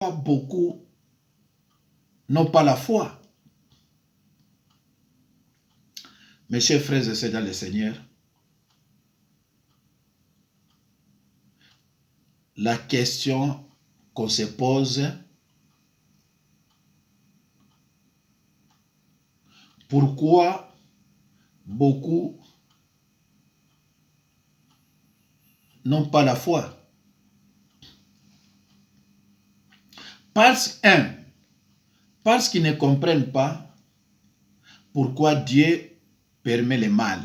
beaucoup n'ont pas la foi. Mes chers frères et sœurs dans le Seigneur, la question qu'on se pose, pourquoi beaucoup n'ont pas la foi? Parce qu'ils ne comprennent pas pourquoi Dieu permet le mal.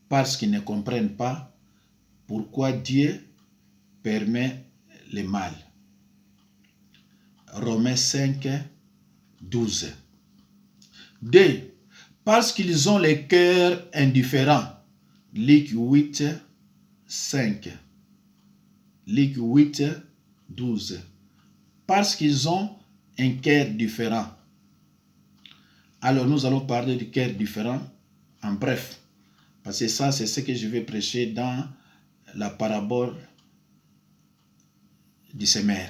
Parce qu'ils ne comprennent pas pourquoi Dieu permet le mal. Romains 5, 12. 2. Parce qu'ils ont les cœurs indifférents. Luc 8, 5. Luc 8, 12. Parce qu'ils ont un cœur différent. Alors nous allons parler du cœur différent en bref. Parce que ça, c'est ce que je vais prêcher dans la parabole du semeur.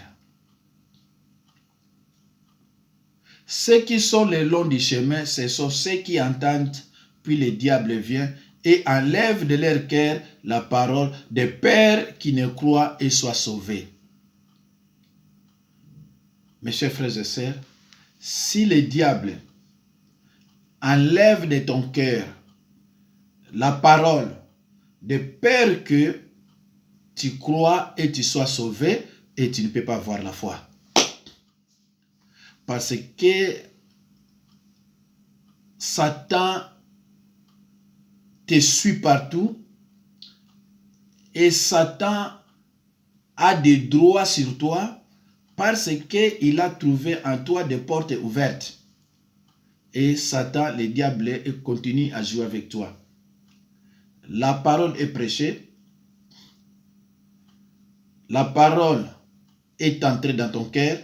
Ceux qui sont le long du chemin, ce sont ceux qui entendent, puis le diable vient et enlève de leur cœur la parole de peur qui ne croient et soient sauvés. Mes chers frères et sœurs, si le diable enlève de ton cœur la parole de peur que tu crois et tu sois sauvé, et tu ne peux pas avoir la foi. Parce que Satan te suit partout et Satan a des droits sur toi parce qu'il a trouvé en toi des portes ouvertes. Et Satan, le diable, continue à jouer avec toi. La parole est prêchée. La parole est entrée dans ton cœur.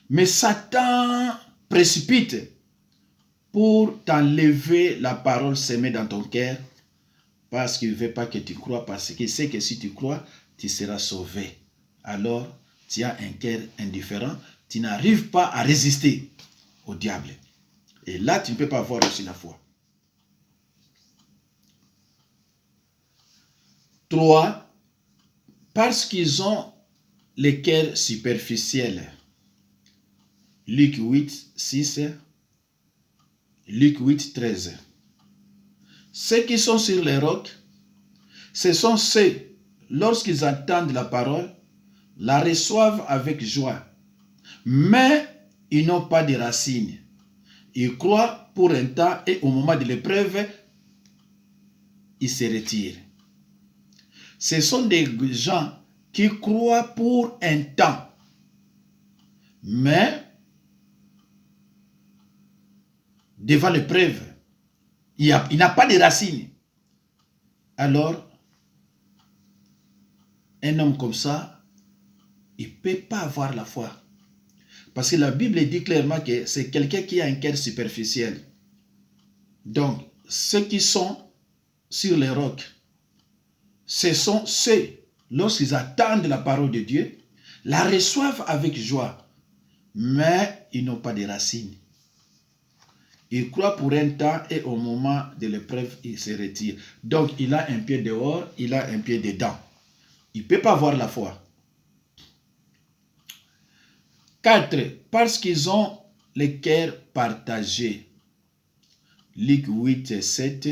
Mais Satan précipite pour t'enlever la parole semée dans ton cœur parce qu'il ne veut pas que tu crois, parce qu'il sait que si tu crois, tu seras sauvé. Alors, tu as un cœur indifférent, tu n'arrives pas à résister au diable. Et là, tu ne peux pas avoir aussi la foi. 3. Parce qu'ils ont le cœur superficiel. Luc 8, 6. Luc 8, 13. Ceux qui sont sur les rocs, ce sont ceux, lorsqu'ils entendent la parole, la reçoivent avec joie. Mais ils n'ont pas de racines. Ils croient pour un temps et au moment de l'épreuve, ils se retirent. Ce sont des gens qui croient pour un temps. Mais devant l'épreuve, il n'a pas de racines. Alors, un homme comme ça, il ne peut pas avoir la foi. Parce que la Bible dit clairement que c'est quelqu'un qui a un cœur superficiel. Donc, ceux qui sont sur les rocs, ce sont ceux, lorsqu'ils attendent la parole de Dieu, la reçoivent avec joie, mais ils n'ont pas de racines. Ils croient pour un temps et au moment de l'épreuve, ils se retirent. Donc, il a un pied dehors, il a un pied dedans. Il ne peut pas avoir la foi. 4. Parce qu'ils ont le cœur partagé. Luc 8, 7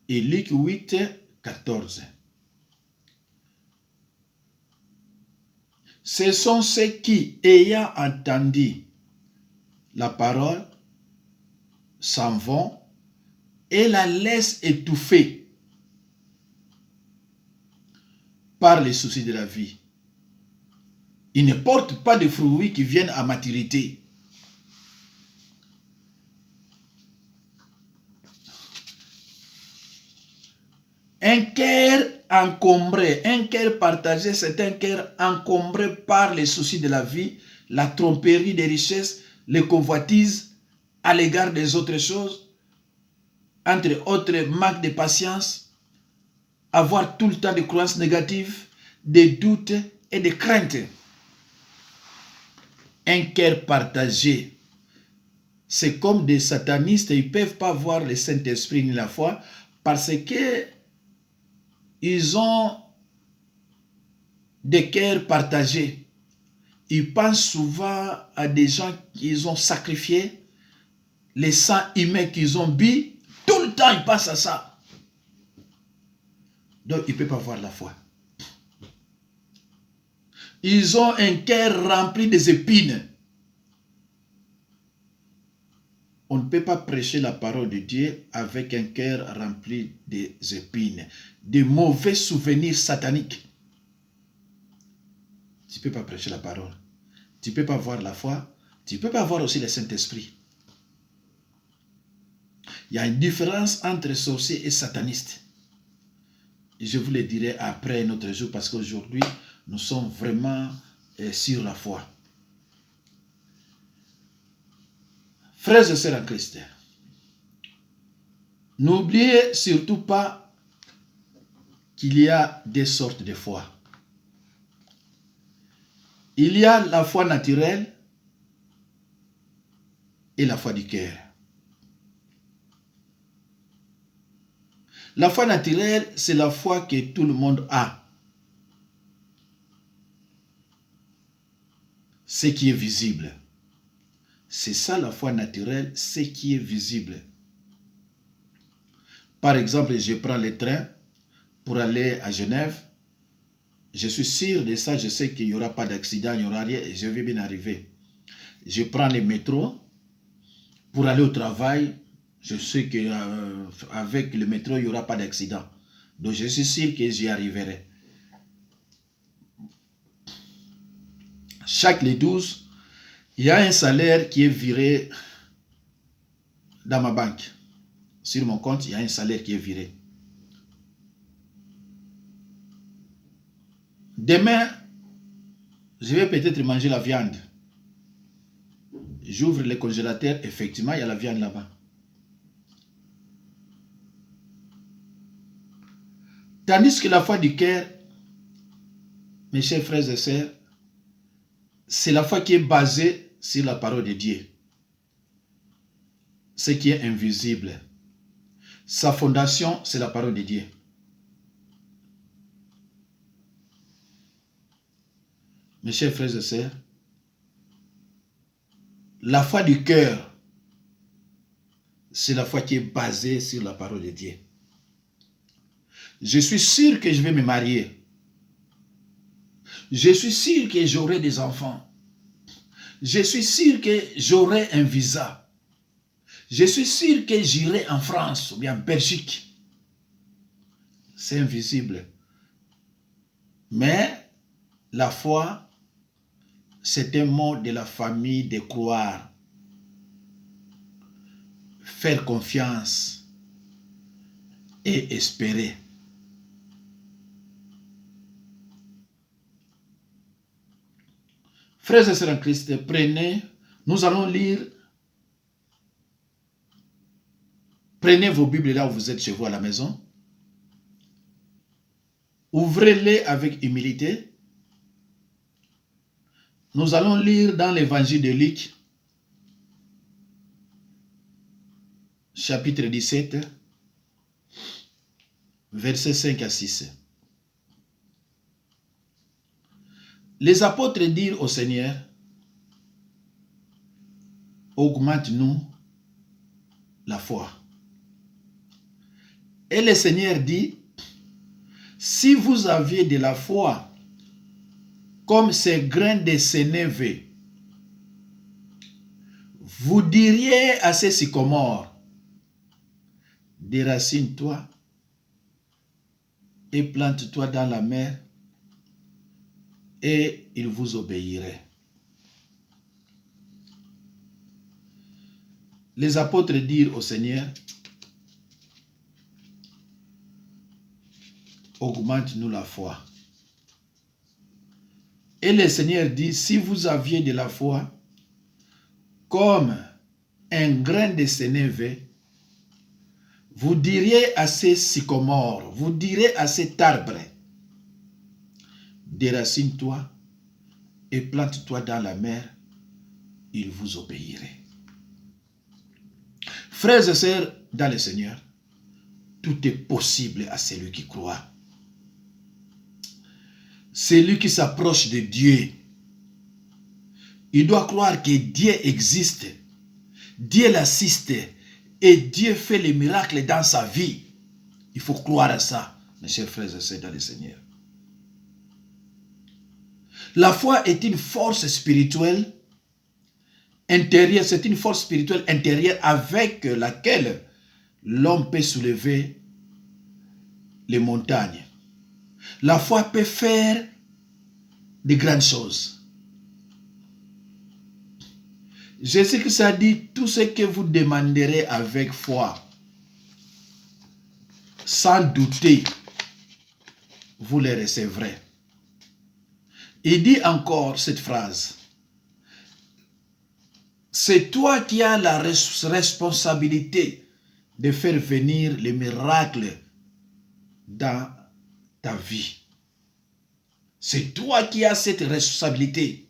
et Luc 8, 14. Ce sont ceux qui, ayant entendu la parole, s'en vont et la laissent étouffer par les soucis de la vie. Ils ne portent pas de fruits qui viennent à maturité. Un cœur encombré, un cœur partagé, c'est un cœur encombré par les soucis de la vie, la tromperie des richesses, les convoitises à l'égard des autres choses, entre autres manque de patience, avoir tout le temps des croyances négatives, des doutes et des craintes. Un cœur partagé. C'est comme des satanistes, ils ne peuvent pas voir le Saint-Esprit ni la foi parce que ils ont des cœurs partagés. Ils pensent souvent à des gens qu'ils ont sacrifiés, les sangs humains qu'ils ont bu. Tout le temps, ils pensent à ça. Donc, ils ne peuvent pas voir la foi. Ils ont un cœur rempli des épines. On ne peut pas prêcher la parole de Dieu avec un cœur rempli des épines, de mauvais souvenirs sataniques. Tu ne peux pas prêcher la parole. Tu ne peux pas voir la foi. Tu ne peux pas voir aussi le Saint-Esprit. Il y a une différence entre sorcier et sataniste. Je vous le dirai après notre jour parce qu'aujourd'hui, nous sommes vraiment sur la foi. Frères et sœurs en Christ, n'oubliez surtout pas qu'il y a des sortes de foi. Il y a la foi naturelle et la foi du cœur. La foi naturelle, c'est la foi que tout le monde a. Ce qui est visible. C'est ça la foi naturelle, ce qui est visible. Par exemple, je prends le train pour aller à Genève. Je suis sûr de ça, je sais qu'il n'y aura pas d'accident, il n'y aura rien et je vais bien arriver. Je prends le métro pour aller au travail. Je sais qu'avec le métro, il n'y aura pas d'accident. Donc, je suis sûr que j'y arriverai. Chaque les 12, il y a un salaire qui est viré dans ma banque. Sur mon compte, il y a un salaire qui est viré. Demain, je vais peut-être manger la viande. J'ouvre le congélateur, effectivement, il y a la viande là-bas. Tandis que la foi du cœur, mes chers frères et sœurs, c'est la foi qui est basée sur la parole de Dieu. Ce qui est invisible. Sa fondation, c'est la parole de Dieu. Mes chers frères et sœurs, la foi du cœur, c'est la foi qui est basée sur la parole de Dieu. Je suis sûr que je vais me marier. Je suis sûr que j'aurai des enfants. Je suis sûr que j'aurai un visa. Je suis sûr que j'irai en France ou bien en Belgique. C'est invisible. Mais la foi, c'est un mot de la famille de croire. Faire confiance et espérer. Frères et sœurs en Christ, prenez, nous allons lire. Prenez vos Bibles là où vous êtes chez vous à la maison. Ouvrez-les avec humilité. Nous allons lire dans l'évangile de Luc, chapitre 17, versets 5 à 6. Les apôtres dirent au Seigneur, augmente-nous la foi. Et le Seigneur dit, si vous aviez de la foi, comme ces grains de sénévé, vous diriez à ces sycomores, déracine-toi et plante-toi dans la mer, et il vous obéirait. Les apôtres dirent au Seigneur, augmente-nous la foi. Et le Seigneur dit, si vous aviez de la foi, comme un grain de sénévé, vous diriez à ces sycomores, vous direz à cet arbre, déracine-toi et plante-toi dans la mer, il vous obéirait. Frères et sœurs dans le Seigneur, tout est possible à celui qui croit. Celui qui s'approche de Dieu, il doit croire que Dieu existe, Dieu l'assiste et Dieu fait les miracles dans sa vie. Il faut croire à ça, mes chers frères et sœurs dans le Seigneur. La foi est une force spirituelle intérieure, c'est une force spirituelle intérieure avec laquelle l'homme peut soulever les montagnes. La foi peut faire de grandes choses. Jésus-Christ a dit, tout ce que vous demanderez avec foi, sans douter, vous les recevrez. Il dit encore cette phrase, c'est toi qui as la responsabilité de faire venir les miracles dans ta vie. C'est toi qui as cette responsabilité.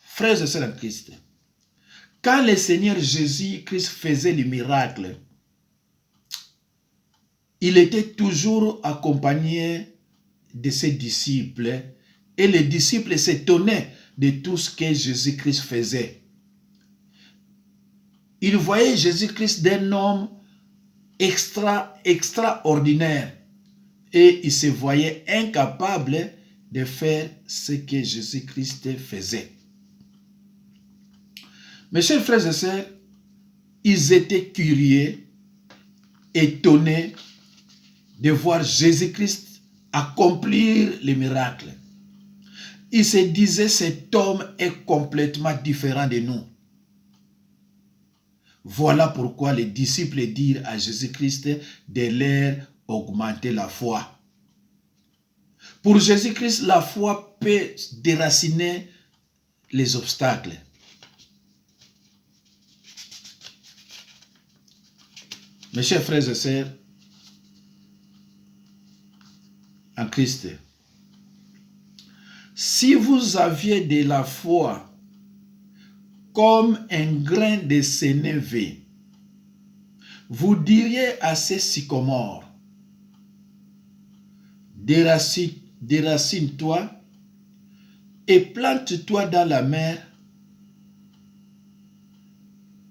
Frères et sœurs en Christ, quand le Seigneur Jésus-Christ faisait les miracles, il était toujours accompagné de ses disciples et les disciples s'étonnaient de tout ce que Jésus-Christ faisait. Ils voyaient Jésus-Christ d'un homme extraordinaire et ils se voyaient incapables de faire ce que Jésus-Christ faisait. Mes chers frères et sœurs, ils étaient curieux, étonnés de voir Jésus-Christ accomplir les miracles. Ils se disaient, cet homme est complètement différent de nous. Voilà pourquoi les disciples dirent à Jésus-Christ de leur augmenter la foi. Pour Jésus-Christ, la foi peut déraciner les obstacles. Mes chers frères et sœurs, en Christ, si vous aviez de la foi comme un grain de sénévé, vous diriez à ces sycomores, déracine-toi et plante-toi dans la mer,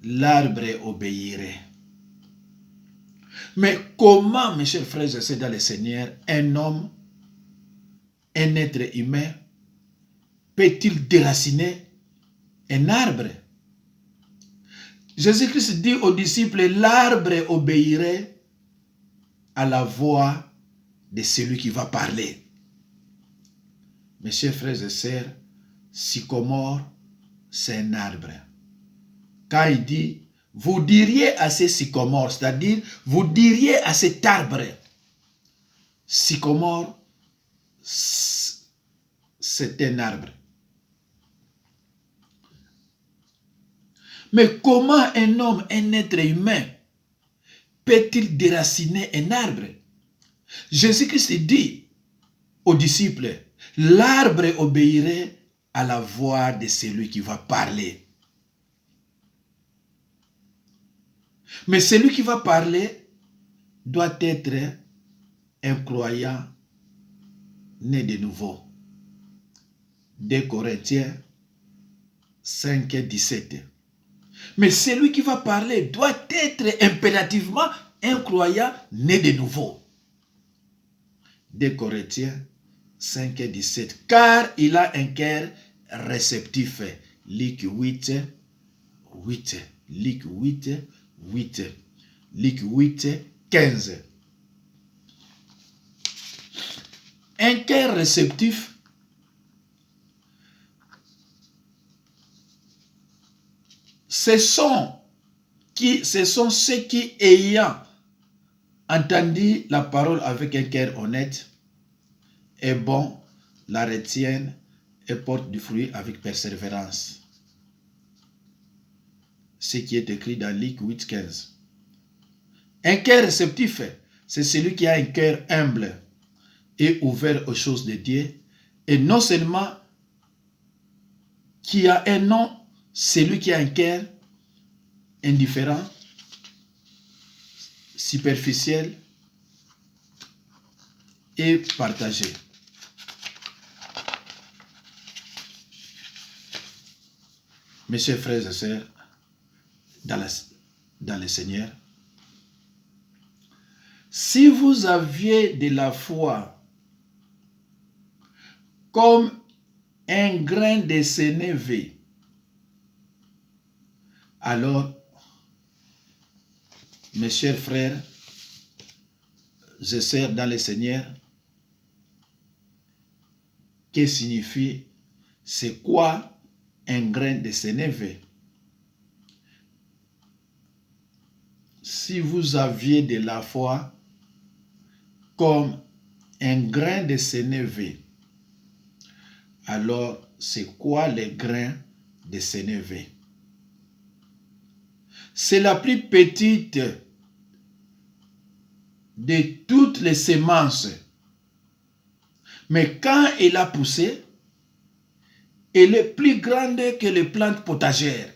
l'arbre obéirait. Mais comment, mes chers frères et sœurs dans le Seigneur, un homme, un être humain, peut-il déraciner un arbre? Jésus-Christ dit aux disciples, l'arbre obéirait à la voix de celui qui va parler. Mes chers frères et sœurs, sycomore, c'est un arbre. Quand il dit, vous diriez à ces sycomores, c'est-à-dire, vous diriez à cet arbre, sycomore, c'est un arbre. Mais comment un homme, un être humain, peut-il déraciner un arbre? Jésus-Christ dit aux disciples, l'arbre obéirait à la voix de celui qui va parler. Mais celui qui va parler doit être un croyant né de nouveau. 2 Corinthiens 5, 17. Mais celui qui va parler doit être impérativement un croyant né de nouveau. 2 Corinthiens 5, 17. Car il a un cœur réceptif. Luc 8, 8. Luc 8, 8. Luc 8, 15. Un cœur réceptif, ce sont ceux qui, ayant entendu la parole avec un cœur honnête et bon, la retiennent et portent du fruit avec persévérance. Ce qui est écrit dans Luc 8, 15. Un cœur réceptif, c'est celui qui a un cœur humble et ouvert aux choses de Dieu. Et non seulement qui a un nom, celui qui a un cœur indifférent, superficiel et partagé. Mes chers frères et sœurs, dans le Seigneur, si vous aviez de la foi comme un grain de sénévé, alors, mes chers frères et sœurs dans le Seigneur, que signifie, c'est quoi un grain de sénévé? Si vous aviez de la foi comme un grain de sénévé, alors c'est quoi le grain de sénévé? C'est la plus petite de toutes les semences. Mais quand elle a poussé, elle est plus grande que les plantes potagères.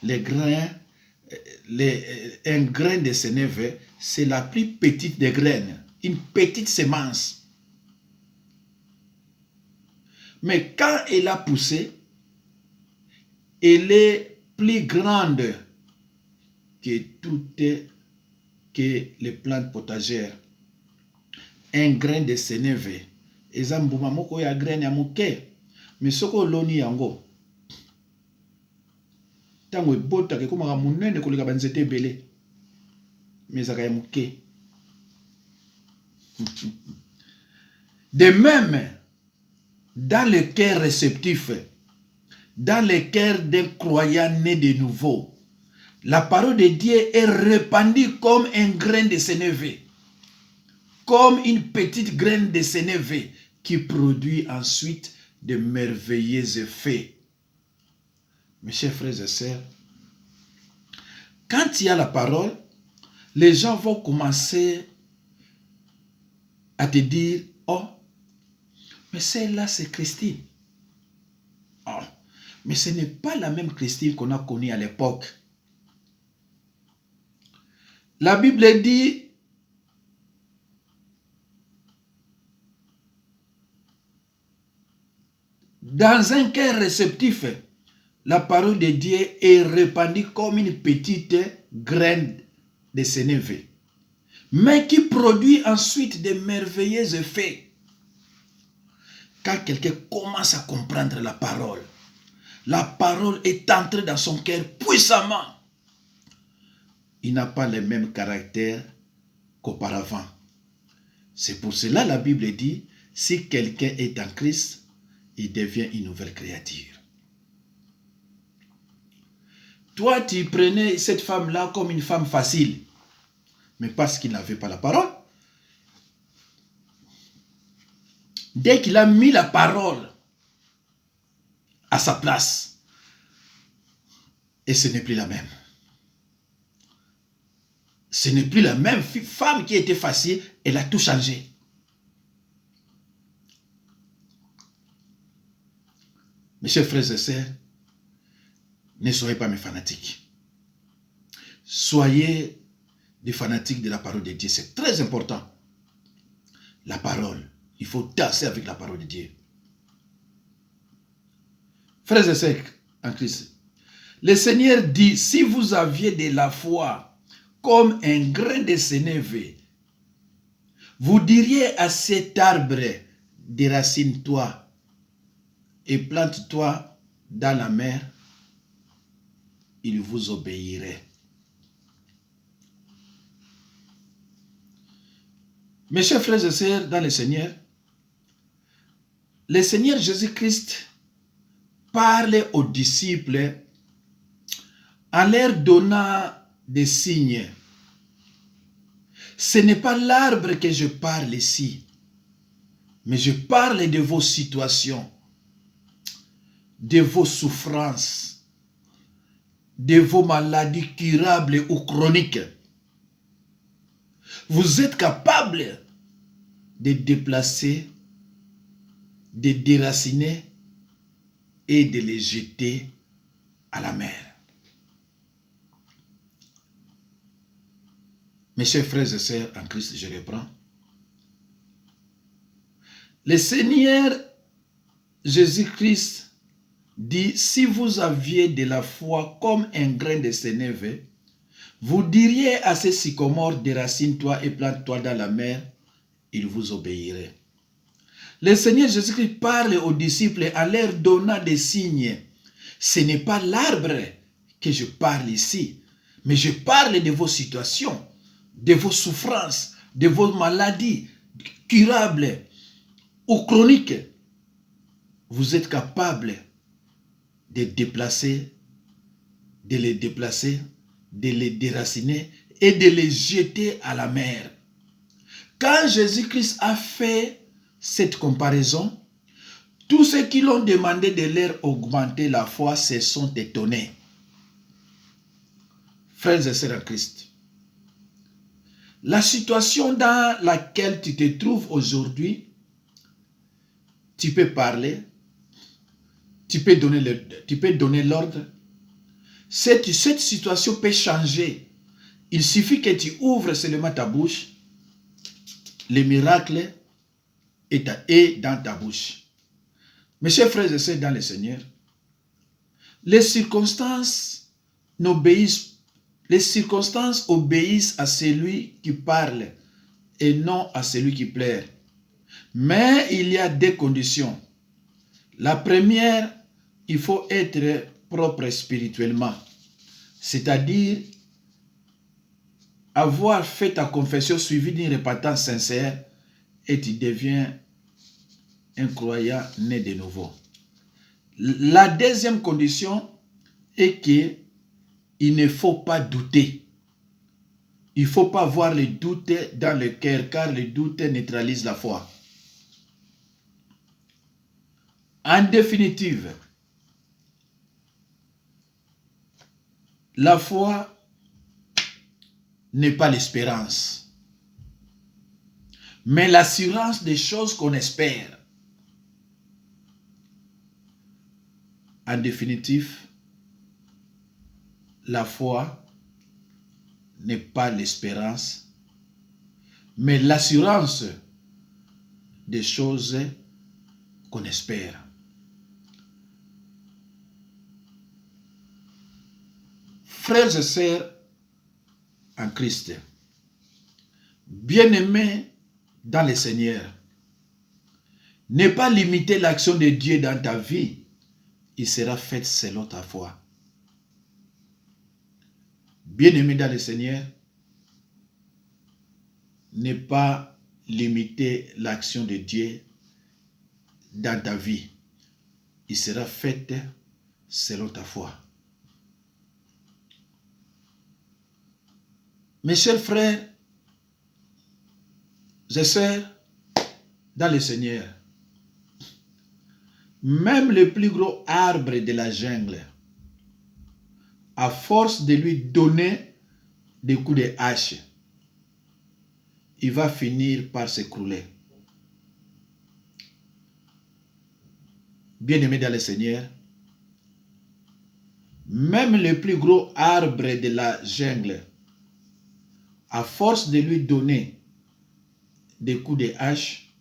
Un grain de sénévé, c'est la plus petite des graines, une petite semence. Mais quand elle a poussé, elle est plus grande que toutes les plantes potagères. Un grain de sénévé. Eza mbuma moko ya graine ya moke. Mais soko loni yango. Tango ebota ke komaka munene koleka banzete ebele. Mais ezaka ya moke. De même, dans le cœur réceptif, dans le cœur d'un croyant né de nouveau, la parole de Dieu est répandue comme un grain de sénévé, comme une petite graine de sénévé qui produit ensuite de merveilleux effets. Mes chers frères et sœurs, quand il y a la parole, les gens vont commencer à te dire, oh, mais celle-là c'est Christine. Oh, mais ce n'est pas la même Christine qu'on a connue à l'époque. La Bible dit, dans un cœur réceptif, la parole de Dieu est répandue comme une petite graine de sénévé, mais qui produit ensuite de merveilleux effets. Quand quelqu'un commence à comprendre la parole est entrée dans son cœur puissamment. Il n'a pas le même caractère qu'auparavant. C'est pour cela que la Bible dit, si quelqu'un est en Christ, il devient une nouvelle créature. Toi, tu prenais cette femme-là comme une femme facile, mais parce qu'il n'avait pas la parole. Dès qu'il a mis la parole à sa place, et ce n'est plus la même. Ce n'est plus la même femme qui était facile, elle a tout changé. Mes chers frères et sœurs, ne soyez pas mes fanatiques. Soyez des fanatiques de la parole de Dieu. C'est très important. La parole. Il faut danser avec la parole de Dieu. Frères et sœurs en Christ, le Seigneur dit, si vous aviez de la foi comme un grain de sénévé, vous diriez à cet arbre, déracine-toi et plante-toi dans la mer, il vous obéirait. Mes chers frères et sœurs dans le Seigneur Jésus-Christ parle aux disciples en leur donnant des signes. Ce n'est pas l'arbre que je parle ici, mais je parle de vos situations, de vos souffrances, de vos maladies curables ou chroniques. Vous êtes capable de déplacer, de déraciner et de les jeter à la mer. Mes chers frères et sœurs en Christ, je reprends. Le Seigneur Jésus-Christ dit, si vous aviez de la foi comme un grain de sénévé, vous diriez à ces sycomores, déracine-toi et plante-toi dans la mer, il vous obéirait. Le Seigneur Jésus-Christ parle aux disciples en leur donnant des signes. Ce n'est pas l'arbre que je parle ici, mais je parle de vos situations, de vos souffrances, de vos maladies curables ou chroniques. Vous êtes capable de déplacer, de les déplacer, de les déraciner et de les jeter à la mer. Quand Jésus-Christ a fait cette comparaison, tous ceux qui l'ont demandé de leur augmenter la foi se sont étonnés. Frères et sœurs en Christ, la situation dans laquelle tu te trouves aujourd'hui, tu peux parler, tu peux donner l'ordre. Cette situation peut changer. Il suffit que tu ouvres seulement ta bouche, le miracle est dans ta bouche. Mes chers frères et sœurs dans le Seigneur, les circonstances obéissent à celui qui parle et non à celui qui plaît. Mais il y a des conditions. La première, il faut être propre spirituellement, c'est-à-dire avoir fait ta confession suivie d'une repentance sincère et tu deviens un croyant né de nouveau. La deuxième condition est qu'il ne faut pas douter. Il ne faut pas avoir le doute dans le cœur, car le doute neutralise la foi. En définitive, la foi n'est pas l'espérance, mais l'assurance des choses qu'on espère. En définitive, la foi n'est pas l'espérance, mais l'assurance des choses qu'on espère. Frères et sœurs en Christ, bien-aimés dans le Seigneur, ne pas limiter l'action de Dieu dans ta vie, il sera fait selon ta foi. Bien-aimé dans le Seigneur, ne pas limiter l'action de Dieu dans ta vie. Il sera fait selon ta foi. Mes chers frères et sœurs dans le Seigneur, même le plus gros arbre de la jungle, à force de lui donner des coups de hache, il va finir par s'écrouler. Bien-aimé dans le Seigneur, même le plus gros arbre de la jungle, à force de lui donner des coups de hache,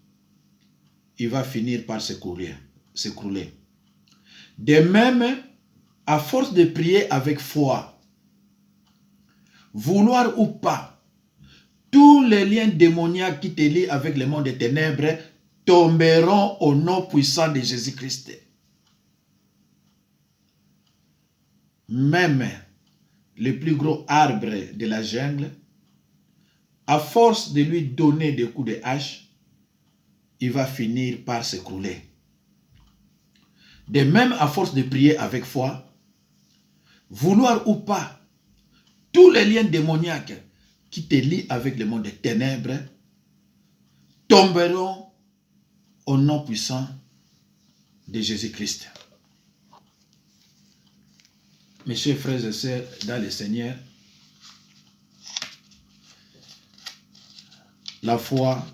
il va finir par s'écrouler. De même, à force de prier avec foi, vouloir ou pas, tous les liens démoniaques qui te lient avec le monde des ténèbres tomberont au nom puissant de Jésus-Christ. Même le plus gros arbre de la jungle, à force de lui donner des coups de hache, il va finir par s'écrouler. De même, à force de prier avec foi, vouloir ou pas, tous les liens démoniaques qui te lient avec le monde des ténèbres tomberont au nom puissant de Jésus-Christ. Mes chers frères et sœurs dans le Seigneur, la foi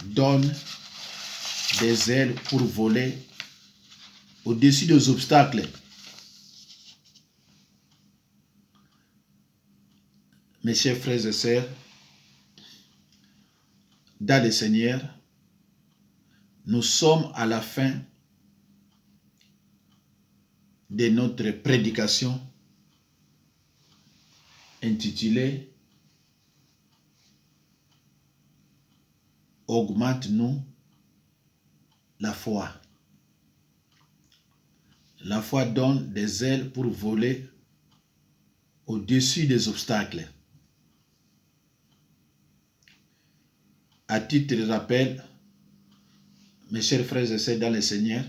donne des ailes pour voler au-dessus des obstacles. Mes chers frères et sœurs, dans le Seigneur, nous sommes à la fin de notre prédication intitulée « Augmente-nous la foi ». La foi donne des ailes pour voler au-dessus des obstacles. À titre de rappel, mes chers frères et sœurs dans le Seigneur,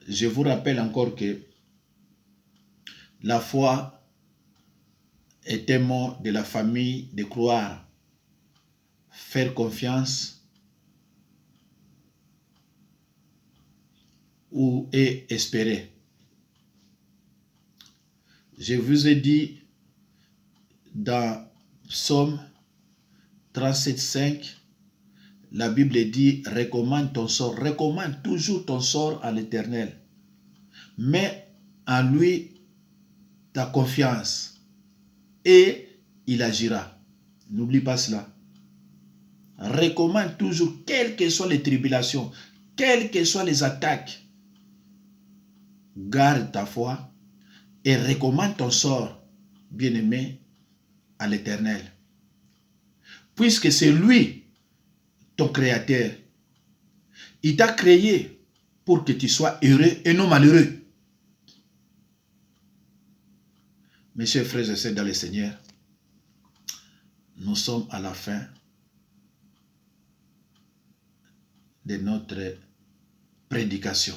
je vous rappelle encore que la foi est un mot de la famille de croire, faire confiance et espérer. Je vous ai dit dans Psaume 37,5, la Bible dit, recommande ton sort, recommande toujours ton sort à l'Éternel. Mets en lui ta confiance et il agira. N'oublie pas cela. Recommande toujours, quelles que soient les tribulations, quelles que soient les attaques, garde ta foi et recommande ton sort, bien-aimé, à l'Éternel. Puisque c'est lui, ton Créateur. Il t'a créé pour que tu sois heureux et non malheureux. Mes chers frères et sœurs dans le Seigneur, nous sommes à la fin de notre prédication.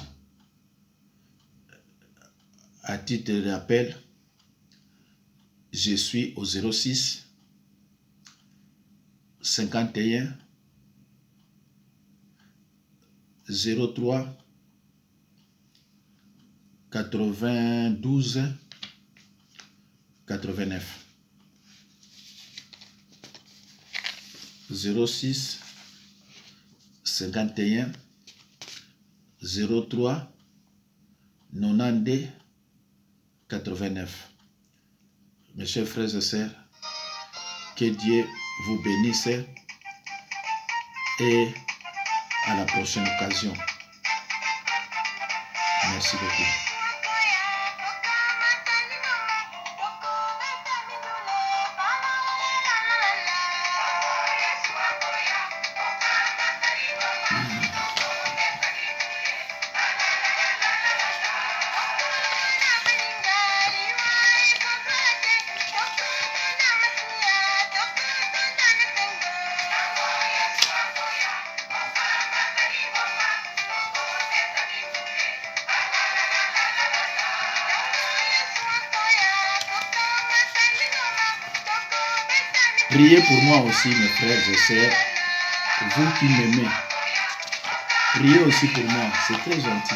À titre de rappel, je suis au 06 51 03 92 89. 06 51 03 92 89. Mes chers frères et sœurs, que Dieu vous bénisse et à la prochaine occasion. Merci beaucoup. Priez pour moi aussi, mes frères et sœurs, vous qui m'aimez. Priez aussi pour moi, c'est très gentil.